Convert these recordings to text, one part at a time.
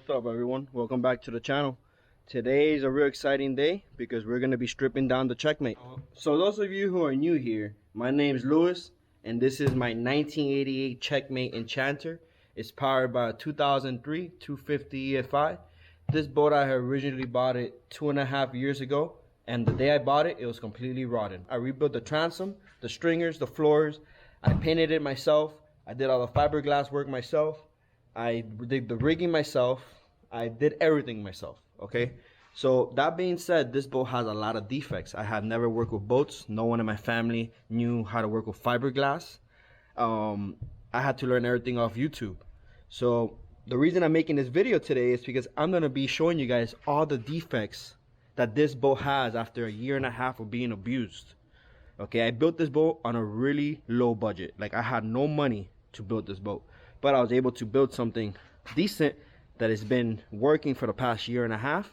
What's up, everyone? Welcome back to the channel. Today is a real exciting day because we're going to be stripping down the Checkmate. So those of you who are new here, my name is Louis and this is my 1988 Checkmate Enchanter. It's powered by a 2003 250 EFI. This boat, I had originally bought it 2.5 years ago, and the day I bought it, it was completely rotten. I rebuilt the transom, the stringers, the floors. I painted it myself. I did all the fiberglass work myself. I did the rigging myself. I did everything myself, okay? So that being said, this boat has a lot of defects. I had never worked with boats. No one in my family knew how to work with fiberglass. I had to learn everything off YouTube. So the reason I'm making this video today is because I'm gonna be showing you guys all the defects that this boat has after 1.5 years of being abused. Okay, I built this boat on a really low budget. Like, I had no money to build this boat, but I was able to build something decent that has been working for the past 1.5 years.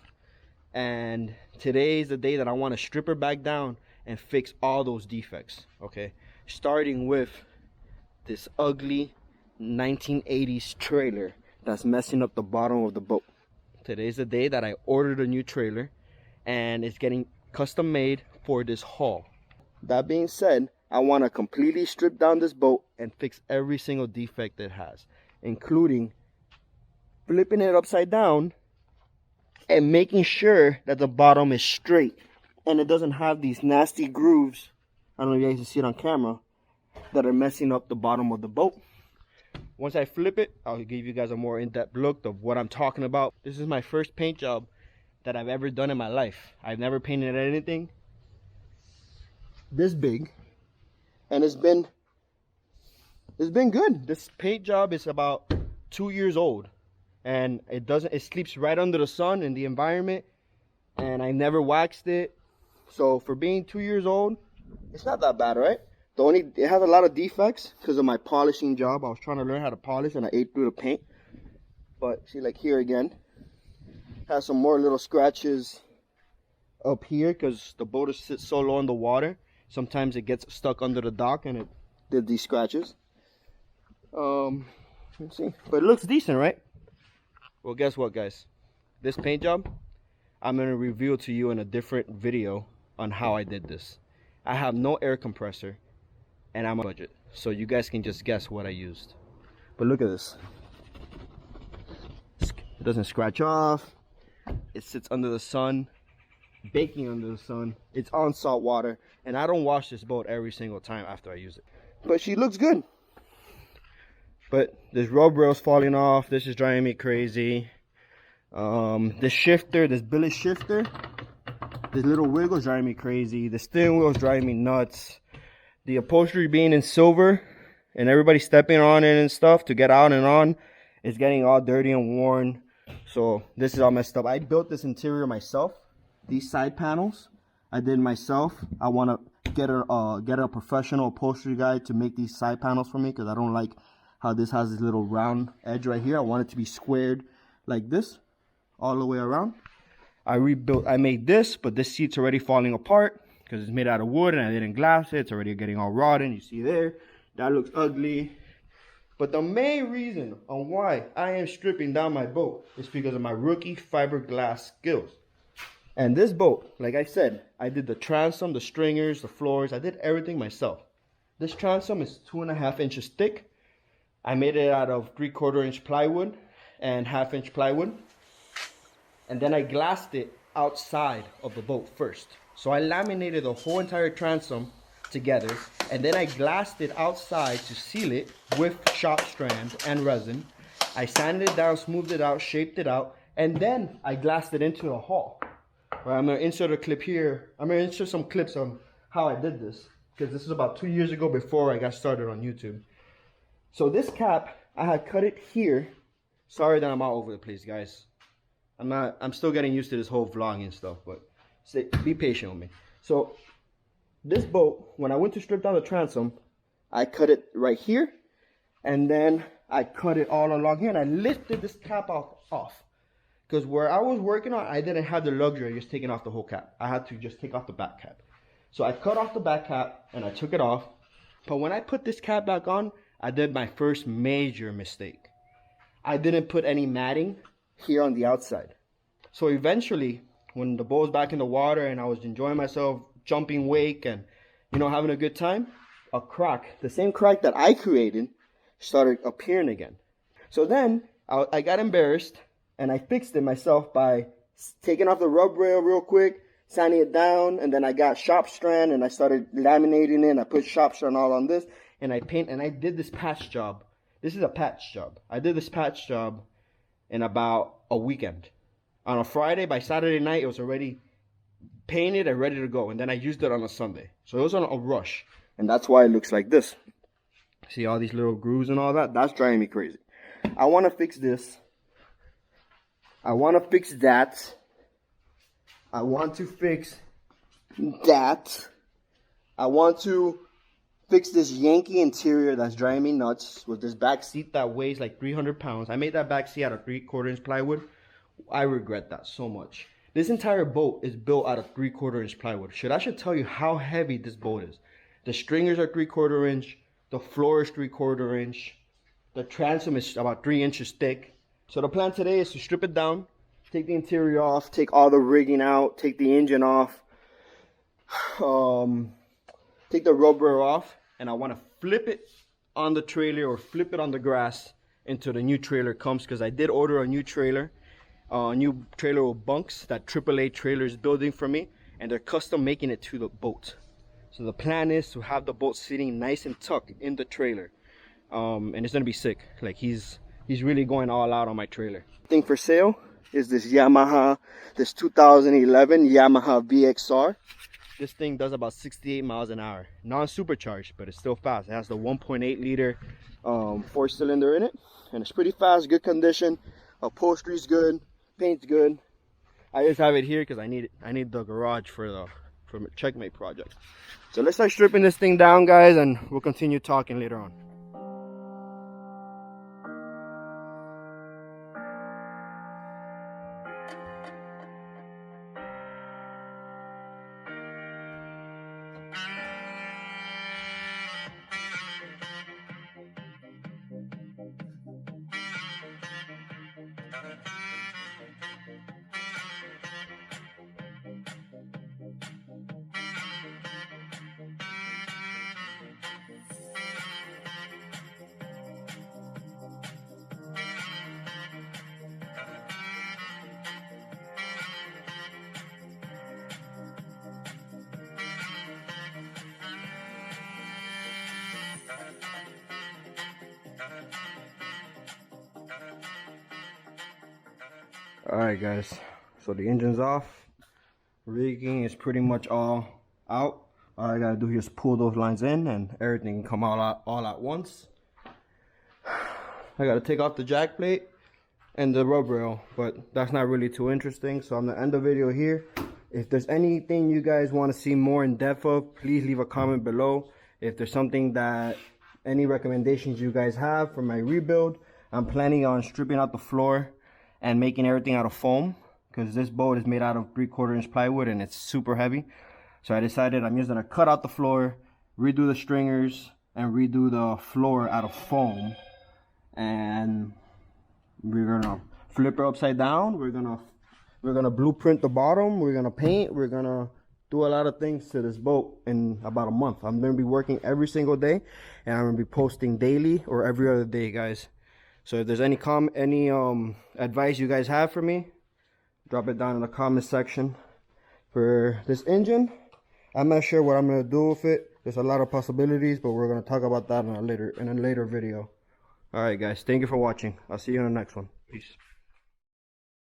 And today is the day that I want to strip her back down and fix all those defects. Okay, starting with this ugly 1980s trailer that's messing up the bottom of the boat. Today's the day that I ordered a new trailer and it's getting custom made for this haul. That being said, I want to completely strip down this boat and fix every single defect it has, including flipping it upside down and making sure that the bottom is straight and it doesn't have these nasty grooves, I don't know if you guys can see it on camera, that are messing up the bottom of the boat. Once I flip it, I'll give you guys a more in-depth look of what I'm talking about. This is my first paint job that I've ever done in my life. I've never painted anything this big, and it's been good. This paint job is about 2 years old, and it sleeps right under the sun in the environment, and I never waxed it. So for being 2 years old, it's not that bad, right? It has a lot of defects because of my polishing job. I was trying to learn how to polish and I ate through the paint. But see, like here again, has some more little scratches up here because the boat sits so low in the water. Sometimes it gets stuck under the dock and it did these scratches. Let's see, but it looks decent, right? Well, guess what, guys? This paint job, I'm gonna reveal to you in a different video on how I did this. I have no air compressor and I'm on budget, so you guys can just guess what I used. But look at this. It doesn't scratch off. It sits under the sun, baking under the sun. It's on salt water, and I don't wash this boat every single time after I use it. But she looks good. But this rub rail's falling off. This is driving me crazy. The shifter, this billet shifter, this little wiggle's driving me crazy. The steering wheel's driving me nuts. The upholstery being in silver and everybody stepping on it and stuff to get out and on is getting all dirty and worn. So this is all messed up. I built this interior myself. These side panels I did myself. I want to get a professional upholstery guy to make these side panels for me because I don't like how this has this little round edge right here. I want it to be squared like this all the way around. I made this, but this seat's already falling apart because it's made out of wood and I didn't glass it. It's already getting all rotten. You see there, that looks ugly. But the main reason on why I am stripping down my boat is because of my rookie fiberglass skills. And this boat, like I said, I did the transom, the stringers, the floors. I did everything myself. This transom is 2.5 inches thick. I made it out of 3/4 inch plywood and 1/2 inch plywood. And then I glassed it outside of the boat first. So I laminated the whole entire transom together, and then I glassed it outside to seal it with shop strand and resin. I sanded it down, smoothed it out, shaped it out, and then I glassed it into the hull. Right, I'm gonna insert a clip here. I'm gonna insert some clips on how I did this, because this is about 2 years ago before I got started on YouTube. So this cap, I had cut it here. Sorry that I'm all over the place, guys. I'm still getting used to this whole vlogging stuff, but be patient with me. So this boat, when I went to strip down the transom, I cut it right here, and then I cut it all along here, and I lifted this cap off. Because where I was working on, I didn't have the luxury of just taking off the whole cap. I had to just take off the back cap. So I cut off the back cap, and I took it off. But when I put this cap back on, I did my first major mistake. I didn't put any matting here on the outside. So eventually, when the boat's back in the water and I was enjoying myself, jumping wake and, you know, having a good time, a crack, the same crack that I created, started appearing again. So then I got embarrassed and I fixed it myself by taking off the rub rail real quick, sanding it down, and then I got shop strand and I started laminating it. And I put shop strand all on this, and I did this patch job. This is a patch job. I did this patch job in about a weekend. On a Friday, by Saturday night, it was already painted and ready to go. And then I used it on a Sunday. So it was on a rush. And that's why it looks like this. See all these little grooves and all that? That's driving me crazy. I want to fix this. I want to fix that. I want to fix that. I want to fix this Yankee interior that's driving me nuts with this back seat that weighs like 300 pounds. I made that back seat out of 3/4 inch plywood. I regret that so much. This entire boat is built out of 3/4 inch plywood. I should tell you how heavy this boat is. The stringers are 3/4 inch. The floor is 3/4 inch. The transom is about 3 inches thick. So the plan today is to strip it down, take the interior off, take all the rigging out, take the engine off, take the rubber off, and I want to flip it on the trailer or flip it on the grass until the new trailer comes, because I did order a new trailer with bunks that AAA Trailer is building for me, and they're custom making it to the boat. So the plan is to have the boat sitting nice and tucked in the trailer, and it's gonna be sick. Like he's really going all out on my trailer. Thing for sale is this Yamaha, this 2011 Yamaha Vxr. This thing does about 68 miles an hour, non-supercharged, but it's still fast. It has the 1.8 liter 4-cylinder in it, and it's pretty fast, good condition. Upholstery's good, paint's good. I just have it here because I need the garage for a Checkmate project. So let's start stripping this thing down, guys, and we'll continue talking later on. Alright guys, so the engine's off, rigging is pretty much all out. All I gotta do here is pull those lines in and everything can come all at once. I gotta take off the jack plate and the rub rail, but that's not really too interesting, so I'm gonna end the video here. If there's anything you guys want to see more in depth of, please leave a comment below. If there's something that, any recommendations you guys have for my rebuild, I'm planning on stripping out the floor and making everything out of foam, because this boat is made out of 3/4 inch plywood and it's super heavy. So I decided I'm just gonna cut out the floor, redo the stringers, and redo the floor out of foam. And we're gonna flip her upside down. We're gonna blueprint the bottom. We're gonna paint. We're gonna do a lot of things to this boat in about a month. I'm gonna be working every single day, and I'm gonna be posting daily or every other day, guys. So if there's any advice you guys have for me, drop it down in the comment section. For this engine, I'm not sure what I'm gonna do with it. There's a lot of possibilities, but we're gonna talk about that in a later video. All right, guys, thank you for watching. I'll see you in the next one. Peace.